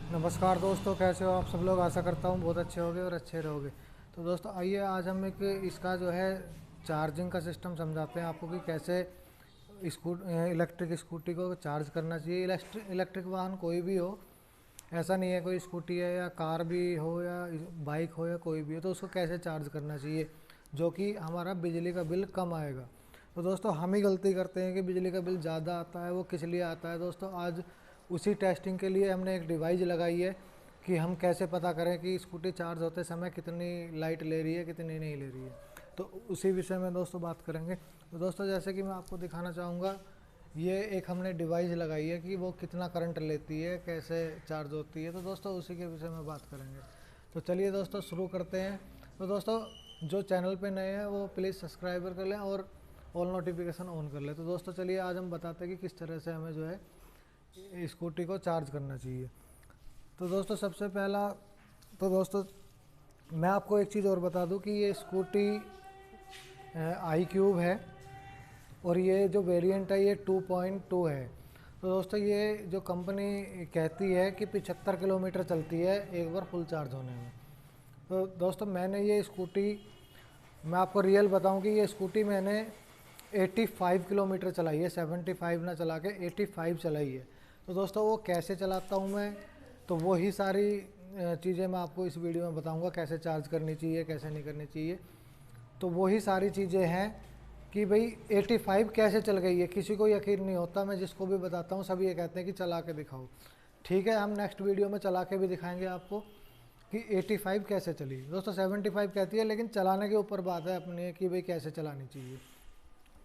नमस्कार दोस्तों, कैसे हो आप सब लोग। आशा करता हूँ बहुत अच्छे होगे और अच्छे रहोगे। तो दोस्तों आइए आज हम एक इसका जो है चार्जिंग का सिस्टम समझाते हैं आपको कि कैसे इलेक्ट्रिक स्कूटी को चार्ज करना चाहिए। इलेक्ट्रिक वाहन कोई भी हो, ऐसा नहीं है कोई स्कूटी है या कार भी हो या बाइक हो या कोई भी हो, तो उसको कैसे चार्ज करना चाहिए जो कि हमारा बिजली का बिल कम आएगा। तो दोस्तों हम ही गलती करते हैं कि बिजली का बिल ज़्यादा आता है। वो किस लिए आता है दोस्तों, आज उसी टेस्टिंग के लिए हमने एक डिवाइस लगाई है कि हम कैसे पता करें कि स्कूटी चार्ज होते समय कितनी लाइट ले रही है कितनी नहीं ले रही है। तो उसी विषय में दोस्तों बात करेंगे। तो दोस्तों जैसे कि मैं आपको दिखाना चाहूँगा, ये एक हमने डिवाइस लगाई है कि वो कितना करंट लेती है, कैसे चार्ज होती है। तो दोस्तों उसी के विषय में बात करेंगे। तो चलिए दोस्तों शुरू करते हैं। तो दोस्तों जो चैनल पे नए हैं वो प्लीज़ सब्सक्राइबर कर लें और ऑल नोटिफिकेशन ऑन कर लें। तो दोस्तों चलिए आज हम बताते हैं कि किस तरह से हमें जो है स्कूटी को चार्ज करना चाहिए। तो दोस्तों सबसे पहला, तो दोस्तों मैं आपको एक चीज़ और बता दूं कि ये स्कूटी आई क्यूब है और ये जो वेरिएंट है ये 2.2 है। तो दोस्तों ये जो कंपनी कहती है कि 75 किलोमीटर चलती है एक बार फुल चार्ज होने में। तो दोस्तों मैंने ये स्कूटी, मैं आपको रियल बताऊं कि ये स्कूटी मैंने 85 किलोमीटर चलाई है, 75 ना चला के 85 चलाई है। तो दोस्तों वो कैसे चलाता हूँ मैं, तो वही सारी चीज़ें मैं आपको इस वीडियो में बताऊँगा, कैसे चार्ज करनी चाहिए कैसे नहीं करनी चाहिए। तो वही सारी चीज़ें हैं कि भाई 85 कैसे चल गई है, किसी को यकीन नहीं होता। मैं जिसको भी बताता हूँ सभी ये कहते हैं कि चला के दिखाओ। ठीक है, हम नेक्स्ट वीडियो में चला के भी दिखाएंगे आपको कि 85 कैसे चली। दोस्तों 75 कहती है, लेकिन चलाने के ऊपर बात है अपनी कि भाई कैसे चलानी चाहिए।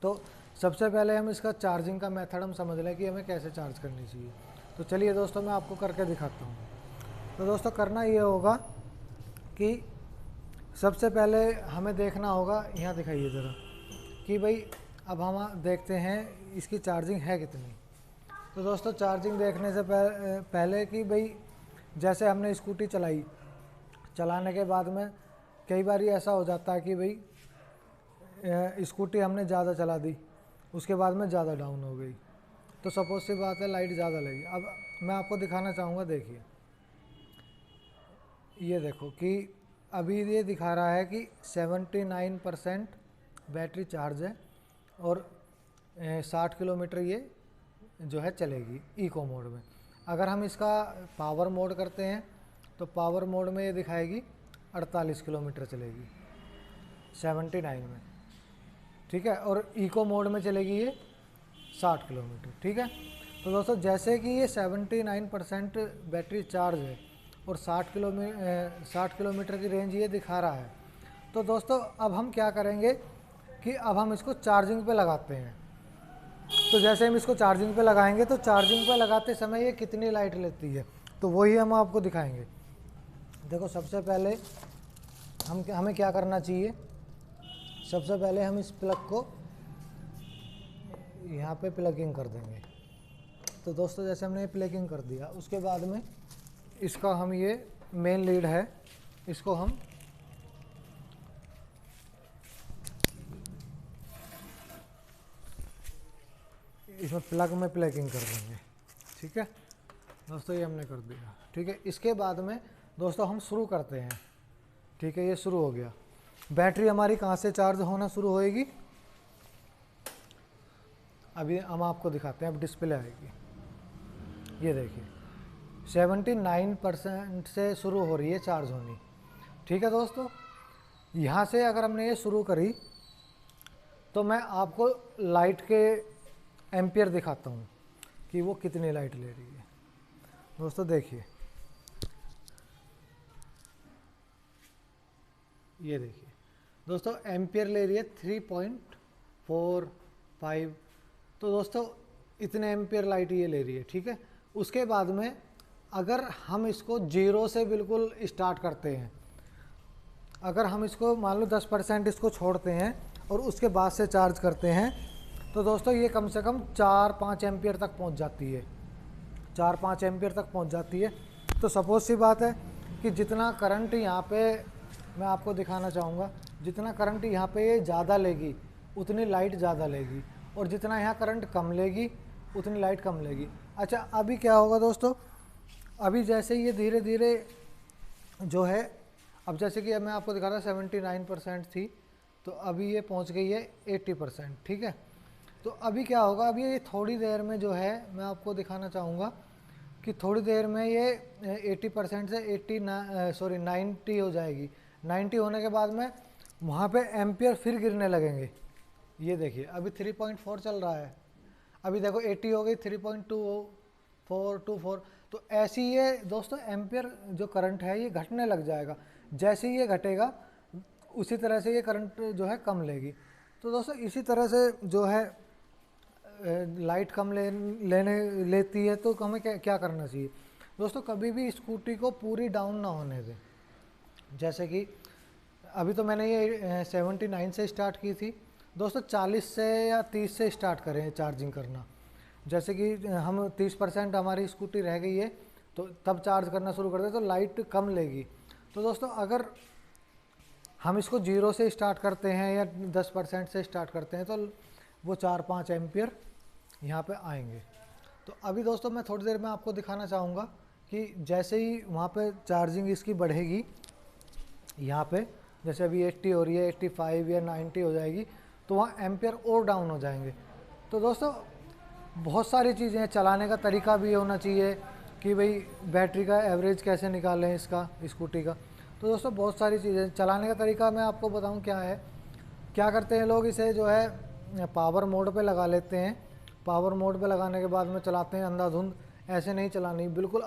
तो सबसे पहले हम इसका चार्जिंग का मेथड हम समझ लें कि हमें कैसे चार्ज करनी चाहिए। तो चलिए दोस्तों मैं आपको करके दिखाता हूँ। तो दोस्तों करना ये होगा कि सबसे पहले हमें देखना होगा, यहाँ दिखाइए ज़रा कि भाई अब हम देखते हैं इसकी चार्जिंग है कितनी। तो दोस्तों चार्जिंग देखने से पहले कि भाई जैसे हमने स्कूटी चलाई, चलाने के बाद में कई बार ऐसा हो जाता है कि भाई स्कूटी हमने ज़्यादा चला दी, उसके बाद में ज़्यादा डाउन हो गई, तो सपोज सी बात है लाइट ज़्यादा लगी। अब मैं आपको दिखाना चाहूँगा, देखिए ये देखो कि अभी ये दिखा रहा है कि 79% बैटरी चार्ज है और 60 किलोमीटर ये जो है चलेगी इको मोड में। अगर हम इसका पावर मोड करते हैं तो पावर मोड में ये दिखाएगी 48 किलोमीटर चलेगी 79 में, ठीक है। और इको मोड में चलेगी ये 60 किलोमीटर, ठीक है। तो दोस्तों जैसे कि ये 79% बैटरी चार्ज है और 60 किलोमीटर की रेंज ये दिखा रहा है। तो दोस्तों अब हम क्या करेंगे कि अब हम इसको चार्जिंग पे लगाते हैं। तो जैसे हम इसको चार्जिंग पे लगाएंगे तो चार्जिंग पे लगाते समय ये कितनी लाइट लेती है, तो वही हम आपको दिखाएंगे। देखो सबसे पहले हमें क्या करना चाहिए, सबसे पहले हम इस प्लग को यहाँ पे प्लगिंग कर देंगे। तो दोस्तों जैसे हमने प्लगिंग कर दिया, उसके बाद में इसका हम ये मेन लीड है, इसको हम इसमें प्लग में प्लगिंग कर देंगे, ठीक है दोस्तों। ये हमने कर दिया, ठीक है। इसके बाद में दोस्तों हम शुरू करते हैं, ठीक है। ये शुरू हो गया। बैटरी हमारी कहाँ से चार्ज होना शुरू होएगी, अभी हम आपको दिखाते हैं। अब डिस्प्ले आएगी, ये देखिए 79% से शुरू हो रही है चार्ज होनी, ठीक है दोस्तों। यहाँ से अगर हमने ये शुरू करी तो मैं आपको लाइट के एम्पियर दिखाता हूँ कि वो कितनी लाइट ले रही है। दोस्तों देखिए, ये देखिए दोस्तों एम्पियर ले रही है 3.45। तो दोस्तों इतने एम्पियर लाइट ये ले रही है, ठीक है। उसके बाद में अगर हम इसको जीरो से बिल्कुल स्टार्ट करते हैं, अगर हम इसको मान लो 10% इसको छोड़ते हैं और उसके बाद से चार्ज करते हैं, तो दोस्तों ये कम से कम 4-5 एम्पियर तक पहुंच जाती है, 4-5 एम्पियर तक पहुंच जाती है। तो सपोज सी बात है कि जितना करंट यहाँ पे मैं आपको दिखाना चाहूँगा, जितना करंट यहाँ पे ये ज़्यादा लेगी उतनी लाइट ज़्यादा लेगी, और जितना यहाँ करंट कम लेगी उतनी लाइट कम लेगी। अच्छा अभी क्या होगा दोस्तों, अभी जैसे ये धीरे धीरे जो है, अब जैसे कि अब मैं आपको दिखा रहा 79% थी, तो अभी ये पहुंच गई है 80%। ठीक है, तो अभी क्या होगा, अभी ये थोड़ी देर में जो है मैं आपको दिखाना चाहूँगा कि थोड़ी देर में ये 80% से 90 हो जाएगी। 90 होने के बाद में वहाँ पे एम्पियर फिर गिरने लगेंगे। ये देखिए अभी 3.4 चल रहा है, अभी देखो 80 हो गई, 3.2424। तो ऐसी ये दोस्तों एम्पियर जो करंट है ये घटने लग जाएगा। जैसे ही ये घटेगा उसी तरह से ये करंट जो है कम लेगी। तो दोस्तों इसी तरह से जो है लाइट कम लेती है, तो हमें क्या करना चाहिए दोस्तों, कभी भी स्कूटी को पूरी डाउन ना होने दें। जैसे कि अभी तो मैंने ये 79 से स्टार्ट की थी दोस्तों, 40 से या 30 से स्टार्ट करें चार्जिंग करना। जैसे कि हम 30% हमारी स्कूटी रह गई है, तो तब चार्ज करना शुरू कर दें तो लाइट कम लेगी। तो दोस्तों अगर हम इसको 0 से स्टार्ट करते हैं या 10% से स्टार्ट करते हैं, तो वो 4-5 एम्पियर यहाँ पे आएंगे। तो अभी दोस्तों मैं थोड़ी देर में आपको दिखाना चाहूँगा कि जैसे ही वहाँ पे चार्जिंग इसकी बढ़ेगी, यहाँ पे जैसे अभी 80 हो रही है, 85 या 90 हो जाएगी, तो वहाँ एम्पियर और डाउन हो जाएंगे। तो दोस्तों बहुत सारी चीज़ें हैं, चलाने का तरीका भी होना चाहिए कि भाई बैटरी का एवरेज कैसे निकालें इसका, स्कूटी का। तो दोस्तों बहुत सारी चीज़ें, चलाने का तरीका मैं आपको बताऊं क्या है। क्या करते हैं लोग, इसे जो है पावर मोड पे लगा लेते हैं। पावर मोड पे लगाने के बाद में चलाते हैं अंधाधुंध। ऐसे नहीं चलानी, बिल्कुल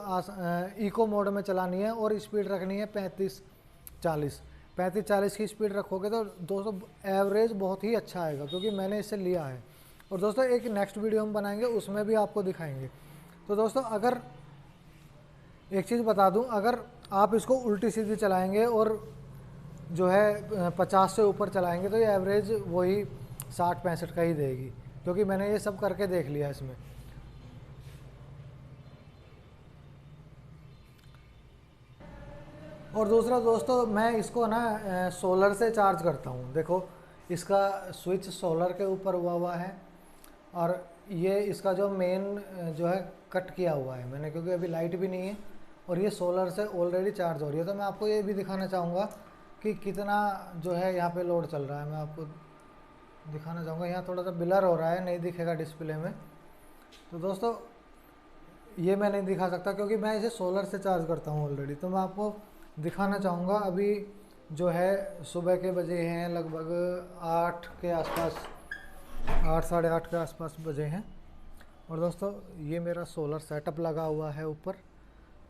इको मोड में चलानी है और स्पीड रखनी है 35-40 की स्पीड रखोगे तो दोस्तों एवरेज बहुत ही अच्छा आएगा, क्योंकि मैंने इसे लिया है। और दोस्तों एक नेक्स्ट वीडियो हम बनाएंगे, उसमें भी आपको दिखाएंगे। तो दोस्तों अगर एक चीज़ बता दूं, अगर आप इसको उल्टी सीधी चलाएंगे और जो है 50 से ऊपर चलाएंगे, तो ये एवरेज वही 60-65 का ही देगी, क्योंकि मैंने ये सब करके देख लिया इसमें। और दूसरा दोस्तों मैं इसको ना सोलर से चार्ज करता हूँ। देखो इसका स्विच सोलर के ऊपर हुआ है, और ये इसका जो मेन जो है कट किया हुआ है मैंने, क्योंकि अभी लाइट भी नहीं है और ये सोलर से ऑलरेडी चार्ज हो रही है। तो मैं आपको ये भी दिखाना चाहूँगा कि कितना जो है यहाँ पे लोड चल रहा है। मैं आपको दिखाना चाहूँगा, यहाँ थोड़ा सा ब्लर हो रहा है, नहीं दिखेगा डिस्प्ले में। तो दोस्तों ये मैं नहीं दिखा सकता क्योंकि मैं इसे सोलर से चार्ज करता हूँ ऑलरेडी। तो मैं आपको दिखाना चाहूँगा, अभी जो है सुबह के बजे हैं लगभग 8 के आसपास, 8 साढ़े 8 के आसपास बजे हैं। और दोस्तों ये मेरा सोलर सेटअप लगा हुआ है ऊपर।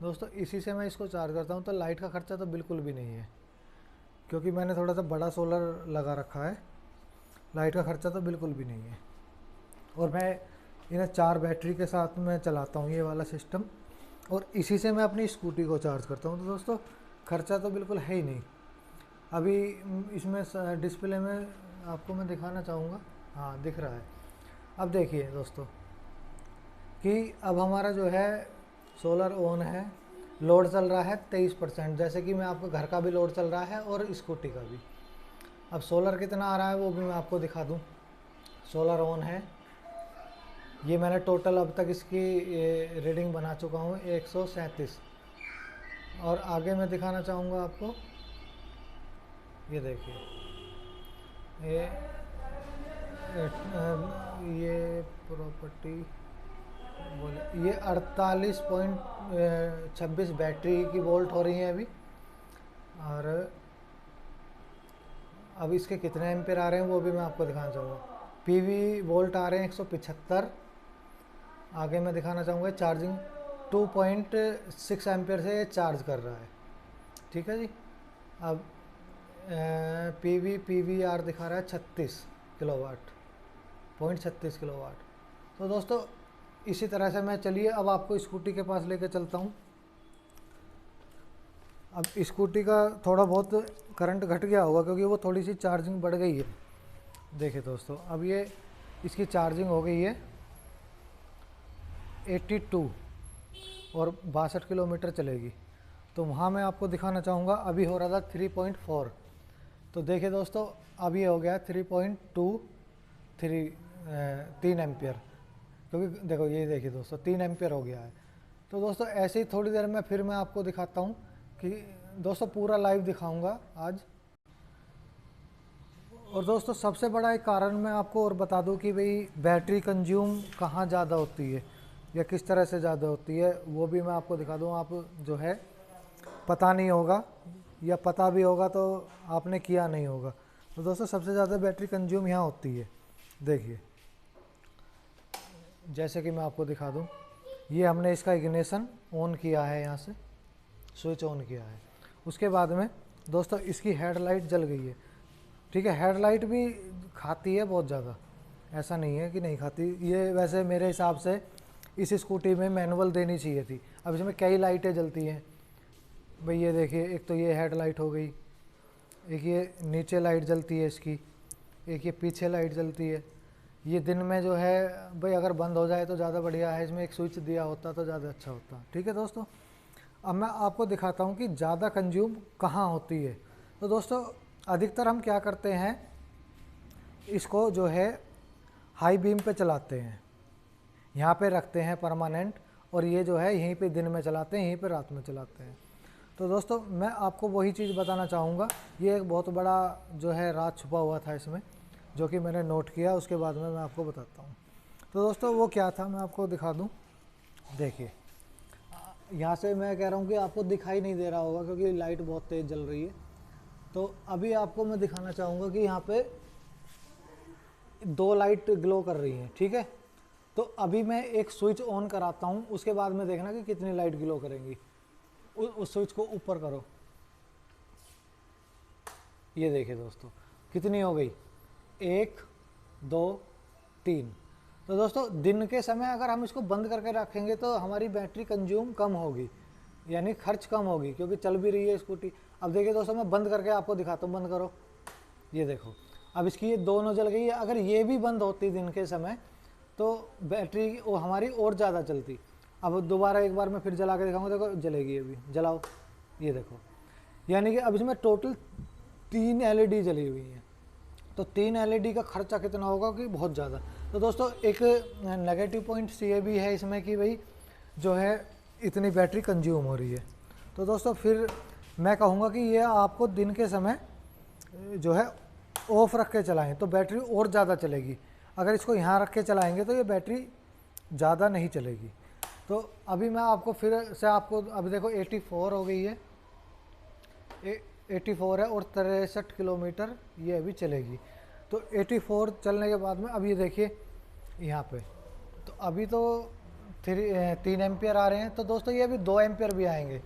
दोस्तों इसी से मैं इसको चार्ज करता हूँ। तो लाइट का खर्चा तो बिल्कुल भी नहीं है, क्योंकि मैंने थोड़ा सा बड़ा सोलर लगा रखा है। लाइट का खर्चा तो बिल्कुल भी नहीं है। और मैं इन्हें 4 बैटरी के साथ में चलाता हूँ ये वाला सिस्टम, और इसी से मैं अपनी स्कूटी को चार्ज करता हूँ। तो दोस्तों खर्चा तो बिल्कुल है ही नहीं। अभी इसमें डिस्प्ले में आपको मैं दिखाना चाहूँगा, हाँ दिख रहा है। अब देखिए दोस्तों कि अब हमारा जो है सोलर ऑन है, लोड चल रहा है 23%। जैसे कि मैं आपको घर का भी लोड चल रहा है और स्कूटी का भी। अब सोलर कितना आ रहा है वो भी मैं आपको दिखा दूं। सोलर ऑन है, ये मैंने टोटल अब तक इसकी रीडिंग बना चुका हूँ 137। और आगे मैं दिखाना चाहूँगा आपको, ये देखिए ये प्रॉपर्टी बोले, ये 48.26 बैटरी की वोल्ट हो रही है अभी। और अब इसके कितने एम्पेयर आ रहे हैं वो भी मैं आपको दिखाना चाहूँगा। पीवी वोल्ट आ रहे हैं 175। आगे मैं दिखाना चाहूँगा चार्जिंग 2.6 एम्पेयर से ये चार्ज कर रहा है। ठीक है जी। अब पी वी आर दिखा रहा है 36 किलोवाट, 0.36 किलोवाट। तो दोस्तों इसी तरह से मैं, चलिए अब आपको स्कूटी के पास लेके चलता हूँ। अब स्कूटी का थोड़ा बहुत करंट घट गया होगा क्योंकि वो थोड़ी सी चार्जिंग बढ़ गई है। देखिए दोस्तों अब ये इसकी चार्जिंग हो गई है 82 और 62 किलोमीटर चलेगी। तो वहाँ मैं आपको दिखाना चाहूँगा, अभी हो रहा था 3.4। तो देखिए दोस्तों अभी हो गया 3 एम्पियर, क्योंकि देखो ये देखिए दोस्तों 3 एम्पियर हो गया है। तो दोस्तों ऐसे ही थोड़ी देर में फिर मैं आपको दिखाता हूँ कि दोस्तों पूरा लाइव दिखाऊंगा आज। और दोस्तों सबसे बड़ा एक कारण मैं आपको और बता दूं कि भाई बैटरी कंज्यूम कहाँ ज़्यादा होती है या किस तरह से ज़्यादा होती है, वो भी मैं आपको दिखा दूँ। आप जो है पता नहीं होगा या पता भी होगा तो आपने किया नहीं होगा। तो दोस्तों सबसे ज़्यादा बैटरी कंज्यूम यहाँ होती है। देखिए जैसे कि मैं आपको दिखा दूँ, ये हमने इसका इग्निशन ऑन किया है, यहाँ से स्विच ऑन किया है। उसके बाद में दोस्तों इसकी हेडलाइट जल गई है। ठीक है, हेडलाइट भी खाती है बहुत ज़्यादा, ऐसा नहीं है कि नहीं खाती। ये वैसे मेरे हिसाब से इस स्कूटी में मैनुअल देनी चाहिए थी। अब इसमें कई लाइटें जलती हैं भाई, ये देखिए, एक तो ये हेडलाइट हो गई, एक ये नीचे लाइट जलती है इसकी, एक ये पीछे लाइट जलती है। ये दिन में जो है भाई अगर बंद हो जाए तो ज़्यादा बढ़िया है, इसमें एक स्विच दिया होता तो ज़्यादा अच्छा होता। ठीक है दोस्तों, अब मैं आपको दिखाता हूँ कि ज़्यादा कंज्यूम कहाँ होती है। तो दोस्तों अधिकतर हम क्या करते हैं, इसको जो है हाई बीम पे चलाते हैं, यहाँ पे रखते हैं परमानेंट, और ये जो है यहीं पे दिन में चलाते हैं, यहीं पे रात में चलाते हैं। तो दोस्तों मैं आपको वही चीज़ बताना चाहूँगा, ये एक बहुत बड़ा जो है राज छुपा हुआ था इसमें, जो कि मैंने नोट किया, उसके बाद में मैं आपको बताता हूँ। तो दोस्तों वो क्या था, मैं आपको दिखा दूँ। देखिए यहाँ से मैं कह रहा हूँ कि आपको दिखाई नहीं दे रहा होगा क्योंकि लाइट बहुत तेज़ जल रही है। तो अभी आपको मैं दिखाना चाहूँगा कि यहाँ पे 2 लाइट ग्लो कर रही हैं। ठीक है, तो अभी मैं एक स्विच ऑन कराता हूँ, उसके बाद में देखना कि कितनी लाइट ग्लो करेंगी। उस स्विच को ऊपर करो, ये देखिए दोस्तों कितनी हो गई, 1 2 3। तो दोस्तों दिन के समय अगर हम इसको बंद करके रखेंगे तो हमारी बैटरी कंज्यूम कम होगी, यानी खर्च कम होगी, क्योंकि चल भी रही है स्कूटी। अब देखिए दोस्तों मैं बंद करके आपको दिखाता हूँ, बंद करो, ये देखो अब इसकी ये दोनों जल गई है। अगर ये भी बंद होती दिन के समय तो बैटरी वो हमारी और ज़्यादा चलती। अब दोबारा एक बार मैं फिर जला के दिखाऊंगा, देखो जलेगी, अभी जलाओ, ये देखो, यानी कि अब इसमें टोटल 3 LED जली हुई हैं। तो 3 LED का खर्चा कितना होगा कि बहुत ज़्यादा। तो दोस्तों एक नेगेटिव पॉइंट्स ये भी है इसमें कि भाई जो है इतनी बैटरी कंज्यूम हो रही है। तो दोस्तों फिर मैं कहूँगा कि ये आपको दिन के समय जो है ऑफ रख के चलाएं तो बैटरी और ज़्यादा चलेगी। अगर इसको यहाँ रख के चलाएंगे तो ये बैटरी ज़्यादा नहीं चलेगी। तो अभी मैं आपको फिर से आपको अभी देखो 84 हो गई है, 84 है और 63 किलोमीटर ये अभी चलेगी। तो 84 चलने के बाद में अब ये देखिए यहाँ पे, तो अभी तो 3 एम्पियर आ रहे हैं। तो दोस्तों ये अभी 2 एम्पियर भी आएंगे,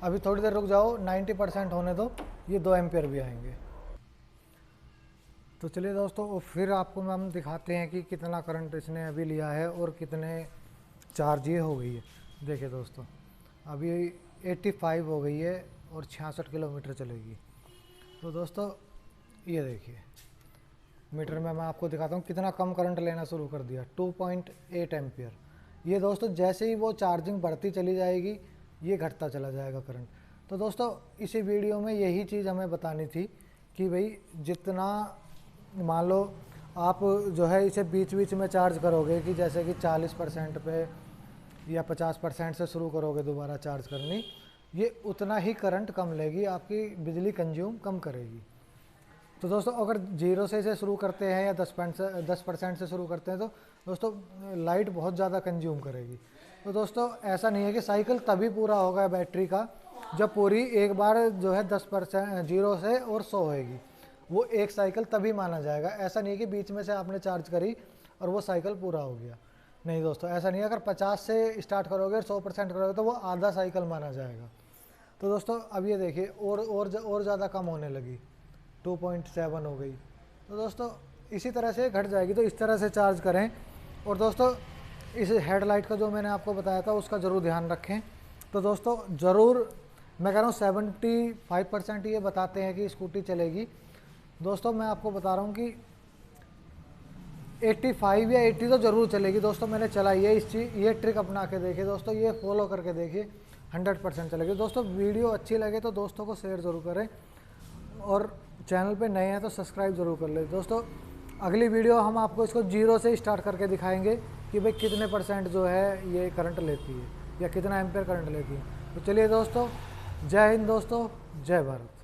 अभी थोड़ी देर रुक जाओ, 90% होने दो, ये 2 एम्पियर भी आएंगे। तो चलिए दोस्तों फिर आपको हम दिखाते हैं कि कितना करंट इसने अभी लिया है और कितने चार्ज ये हो गई है। देखिए दोस्तों अभी 85 हो गई है और 66 किलोमीटर चलेगी। तो दोस्तों ये देखिए मीटर में मैं आपको दिखाता हूँ कितना कम करंट लेना शुरू कर दिया, 2.8 एम्पियर। ये दोस्तों जैसे ही वो चार्जिंग बढ़ती चली जाएगी ये घटता चला जाएगा करंट। तो दोस्तों इसी वीडियो में यही चीज़ हमें बतानी थी कि भाई जितना मान लो आप जो है इसे बीच बीच में चार्ज करोगे कि जैसे कि 40% पे या 50% से शुरू करोगे दोबारा चार्ज करनी, ये उतना ही करंट कम लेगी, आपकी बिजली कंज्यूम कम करेगी। तो दोस्तों अगर 0 से इसे शुरू करते हैं या 10% से शुरू करते हैं तो दोस्तों लाइट बहुत ज़्यादा कंज्यूम करेगी। तो दोस्तों ऐसा नहीं है कि साइकिल तभी पूरा होगा बैटरी का जब पूरी एक बार जो है 10% 0 से और 100 होएगी, वो एक साइकिल तभी माना जाएगा। ऐसा नहीं है कि बीच में से आपने चार्ज करी और वो साइकिल पूरा हो गया, नहीं दोस्तों ऐसा नहीं है। अगर 50 से स्टार्ट करोगे और 100% करोगे तो वो आधा साइकिल माना जाएगा। तो दोस्तों अब ये देखिए और ज़्यादा कम होने लगी, 2.7 हो गई। तो दोस्तों इसी तरह से घट जाएगी। तो इस तरह से चार्ज करें। और दोस्तों इस हेडलाइट का जो मैंने आपको बताया था उसका ज़रूर ध्यान रखें। तो दोस्तों ज़रूर मैं कह रहा हूँ 75% ये बताते हैं कि स्कूटी चलेगी। दोस्तों मैं आपको बता रहा हूँ कि 85 या 80 तो ज़रूर चलेगी। दोस्तों मैंने चलाई है इस चीज़, ये ट्रिक अपना के देखिए दोस्तों, ये फॉलो करके देखिए, 100% चलेगी। दोस्तों वीडियो अच्छी लगे तो दोस्तों को शेयर ज़रूर करें और चैनल पे नए हैं तो सब्सक्राइब ज़रूर कर लें। दोस्तों अगली वीडियो हम आपको इसको 0 से स्टार्ट करके दिखाएंगे कि भाई कितने % जो है ये करंट लेती है। या कितना एम्पेयर करंट लेती है। तो चलिए दोस्तों, जय हिंद दोस्तों, जय भारत।